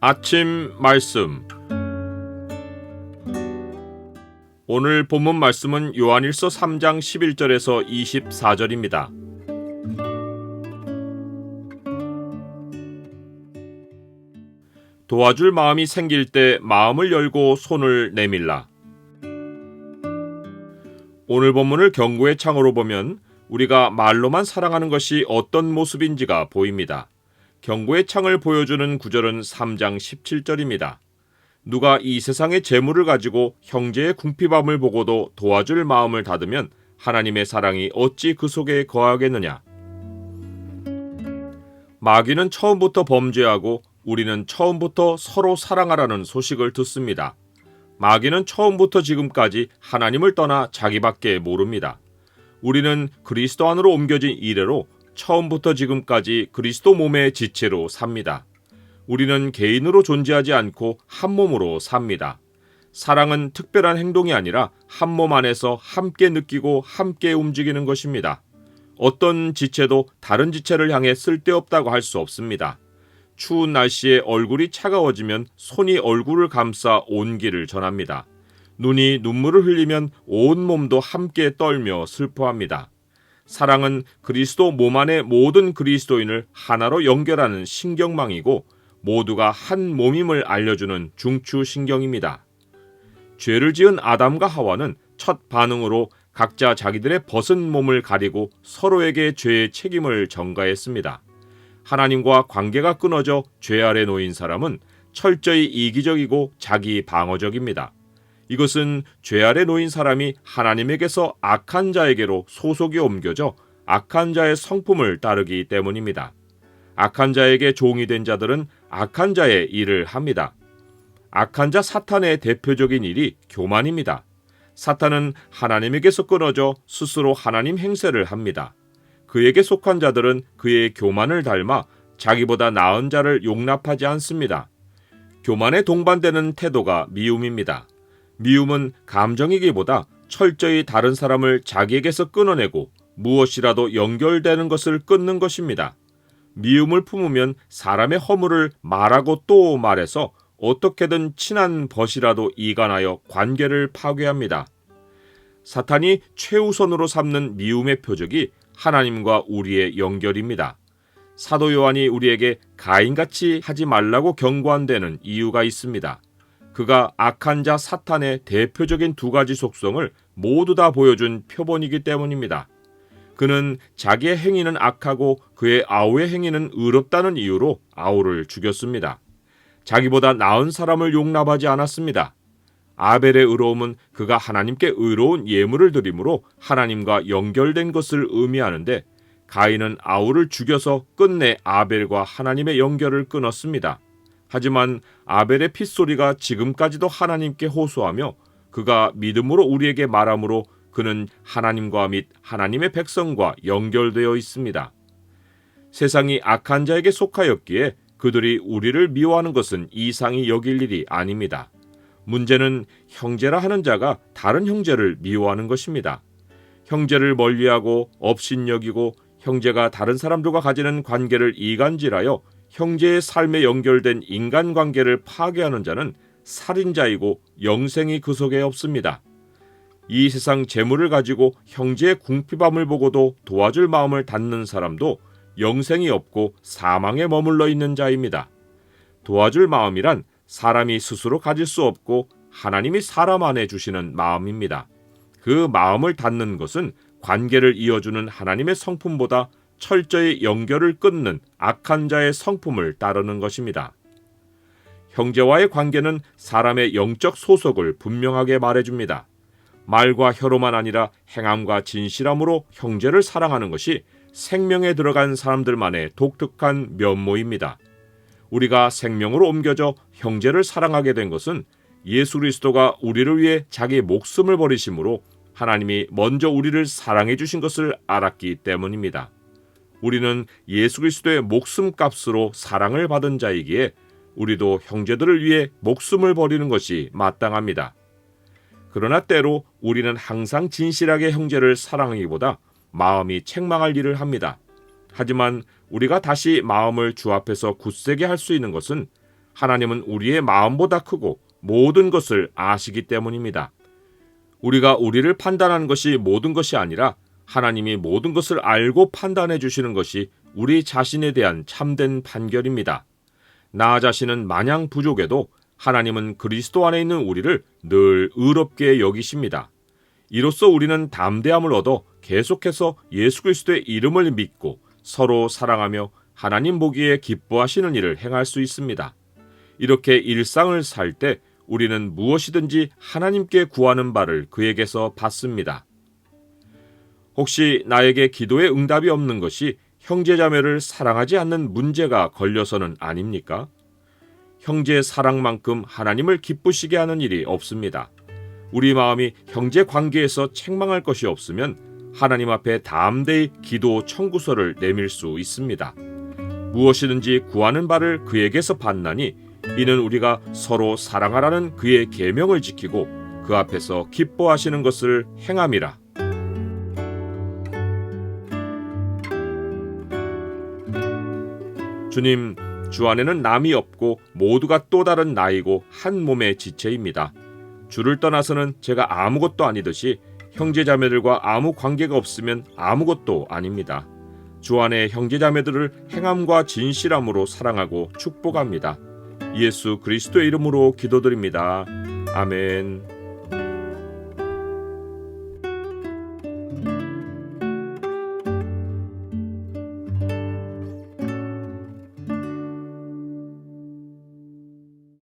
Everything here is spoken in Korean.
아침 말씀. 오늘 본문 말씀은 요한일서 3장 11절에서 24절입니다. 도와줄 마음이 생길 때 마음을 열고 손을 내밀라. 오늘 본문을 경고의 창으로 보면 우리가 말로만 사랑하는 것이 어떤 모습인지가 보입니다. 경고의 창을 보여주는 구절은 3장 17절입니다. 누가 이 세상의 재물을 가지고 형제의 궁핍함을 보고도 도와줄 마음을 닫으면 하나님의 사랑이 어찌 그 속에 거하겠느냐. 마귀는 처음부터 범죄하고 우리는 처음부터 서로 사랑하라는 소식을 듣습니다. 마귀는 처음부터 지금까지 하나님을 떠나 자기밖에 모릅니다. 우리는 그리스도 안으로 옮겨진 이래로 처음부터 지금까지 그리스도 몸의 지체로 삽니다. 우리는 개인으로 존재하지 않고 한 몸으로 삽니다. 사랑은 특별한 행동이 아니라 한 몸 안에서 함께 느끼고 함께 움직이는 것입니다. 어떤 지체도 다른 지체를 향해 쓸데없다고 할 수 없습니다. 추운 날씨에 얼굴이 차가워지면 손이 얼굴을 감싸 온기를 전합니다. 눈이 눈물을 흘리면 온 몸도 함께 떨며 슬퍼합니다. 사랑은 그리스도 몸 안의 모든 그리스도인을 하나로 연결하는 신경망이고 모두가 한 몸임을 알려주는 중추신경입니다. 죄를 지은 아담과 하와는 첫 반응으로 각자 자기들의 벗은 몸을 가리고 서로에게 죄의 책임을 전가했습니다. 하나님과 관계가 끊어져 죄 아래 놓인 사람은 철저히 이기적이고 자기 방어적입니다. 이것은 죄 아래 놓인 사람이 하나님에게서 악한 자에게로 소속이 옮겨져 악한 자의 성품을 따르기 때문입니다. 악한 자에게 종이 된 자들은 악한 자의 일을 합니다. 악한 자 사탄의 대표적인 일이 교만입니다. 사탄은 하나님에게서 끊어져 스스로 하나님 행세를 합니다. 그에게 속한 자들은 그의 교만을 닮아 자기보다 나은 자를 용납하지 않습니다. 교만에 동반되는 태도가 미움입니다. 미움은 감정이기보다 철저히 다른 사람을 자기에게서 끊어내고 무엇이라도 연결되는 것을 끊는 것입니다. 미움을 품으면 사람의 허물을 말하고 또 말해서 어떻게든 친한 벗이라도 이간하여 관계를 파괴합니다. 사탄이 최우선으로 삼는 미움의 표적이 하나님과 우리의 연결입니다. 사도 요한이 우리에게 가인같이 하지 말라고 경고한 데는 이유가 있습니다. 그가 악한 자 사탄의 대표적인 두 가지 속성을 모두 다 보여준 표본이기 때문입니다. 그는 자기의 행위는 악하고 그의 아우의 행위는 의롭다는 이유로 아우를 죽였습니다. 자기보다 나은 사람을 용납하지 않았습니다. 아벨의 의로움은 그가 하나님께 의로운 예물을 드림으로 하나님과 연결된 것을 의미하는데 가인은 아우를 죽여서 끝내 아벨과 하나님의 연결을 끊었습니다. 하지만 아벨의 핏소리가 지금까지도 하나님께 호소하며 그가 믿음으로 우리에게 말하므로 그는 하나님과 및 하나님의 백성과 연결되어 있습니다. 세상이 악한 자에게 속하였기에 그들이 우리를 미워하는 것은 이상히 여길 일이 아닙니다. 문제는 형제라 하는 자가 다른 형제를 미워하는 것입니다. 형제를 멀리하고 업신여기고 형제가 다른 사람들과 가지는 관계를 이간질하여 형제의 삶에 연결된 인간관계를 파괴하는 자는 살인자이고 영생이 그 속에 없습니다. 이 세상 재물을 가지고 형제의 궁핍함을 보고도 도와줄 마음을 닫는 사람도 영생이 없고 사망에 머물러 있는 자입니다. 도와줄 마음이란 사람이 스스로 가질 수 없고 하나님이 사람 안에 주시는 마음입니다. 그 마음을 닫는 것은 관계를 이어주는 하나님의 성품보다 철저히 연결을 끊는 악한 자의 성품을 따르는 것입니다. 형제와의 관계는 사람의 영적 소속을 분명하게 말해줍니다. 말과 혀로만 아니라 행함과 진실함으로 형제를 사랑하는 것이 생명에 들어간 사람들만의 독특한 면모입니다. 우리가 생명으로 옮겨져 형제를 사랑하게 된 것은 예수 그리스도가 우리를 위해 자기 목숨을 버리심으로 하나님이 먼저 우리를 사랑해 주신 것을 알았기 때문입니다. 우리는 예수 그리스도의 목숨값으로 사랑을 받은 자이기에 우리도 형제들을 위해 목숨을 버리는 것이 마땅합니다. 그러나 때로 우리는 항상 진실하게 형제를 사랑하기보다 마음이 책망할 일을 합니다. 하지만 우리가 다시 마음을 주 앞에서 굳세게 할 수 있는 것은 하나님은 우리의 마음보다 크고 모든 것을 아시기 때문입니다. 우리가 우리를 판단하는 것이 모든 것이 아니라 하나님이 모든 것을 알고 판단해 주시는 것이 우리 자신에 대한 참된 판결입니다. 나 자신은 마냥 부족해도 하나님은 그리스도 안에 있는 우리를 늘 의롭게 여기십니다. 이로써 우리는 담대함을 얻어 계속해서 예수 그리스도의 이름을 믿고 서로 사랑하며 하나님 보기에 기뻐하시는 일을 행할 수 있습니다. 이렇게 일상을 살 때 우리는 무엇이든지 하나님께 구하는 바를 그에게서 받습니다. 혹시 나에게 기도의 응답이 없는 것이 형제자매를 사랑하지 않는 문제가 걸려서는 아닙니까? 형제 사랑만큼 하나님을 기쁘시게 하는 일이 없습니다. 우리 마음이 형제 관계에서 책망할 것이 없으면 하나님 앞에 담대히 기도 청구서를 내밀 수 있습니다. 무엇이든지 구하는 바를 그에게서 받나니 이는 우리가 서로 사랑하라는 그의 계명을 지키고 그 앞에서 기뻐하시는 것을 행함이라. 주님, 주 안에는 남이 없고 모두가 또 다른 나이고 한 몸의 지체입니다. 주를 떠나서는 제가 아무것도 아니듯이 형제자매들과 아무 관계가 없으면 아무것도 아닙니다. 주 안에 형제자매들을 행함과 진실함으로 사랑하고 축복합니다. 예수 그리스도의 이름으로 기도드립니다. 아멘.